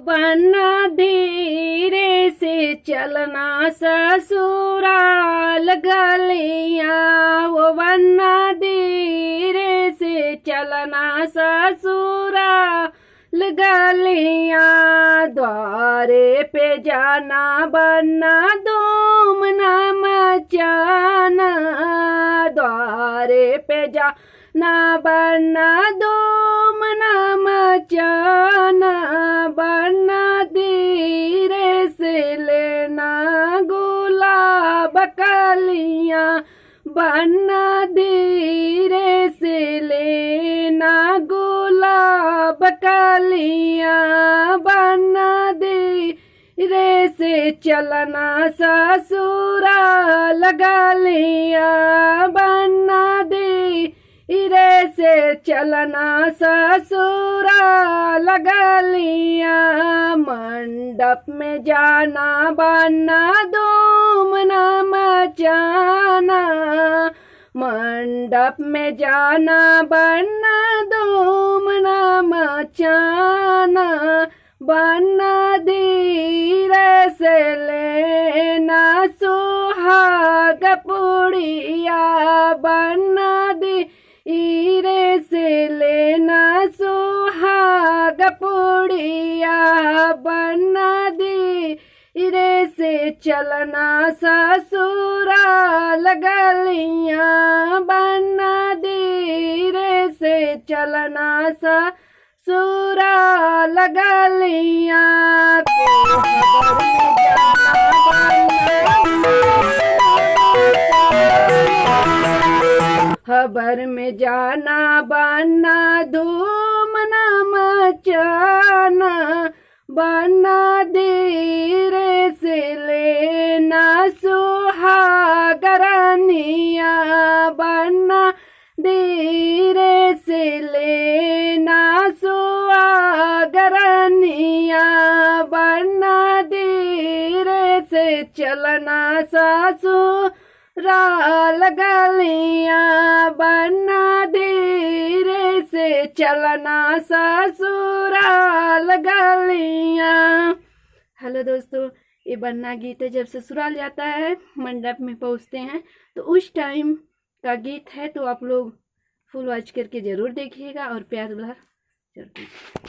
बन्ना धीरे से चलना ससुराल गलियां, वो बन्ना धीरे से चलना ससुराल गलियां। द्वारे पे जाना बन्ना धूम न मचाना, द्वारे पे जाना बन्ना धूम न मचाना। बन्ना धीरे से लेना गुलाब कलियां, बन्ना धीरे से लेना गुलाब कलियां। बन्ना धीरे से चलना ससुराल गलियां, बन्ना धीरे से चलना ससुराल गलियां। मंडप में जाना बन्ना धूम न मचाना, मंडप में जाना बन्ना धूम न मचाना। बन्ना धीरे से लेना सुहाग पुड़िया, बन्ना धीरे से लेना सुहाग पुड़िया। बन्ना धीरे से चलना ससुराल गलियां, बन्ना धीरे से चलना ससुराल गलियां। खबर में जाना बन्ना धूम न मचाना, बन्ना धीरे से लेना सुहाग रानिया, बन्ना धीरे से लेना सुहाग रानिया। बन्ना धीरे से चलना ससुराल गलियां, बन्ना धीरे से चलना ससुराल गलियां। हेलो दोस्तों, ये बन्ना गीत है जब ससुराल जाता है, मंडप में पहुंचते हैं तो उस टाइम का गीत है। तो आप लोग फुल वॉच करके ज़रूर देखिएगा और प्यार भरा जरूर दीजिए।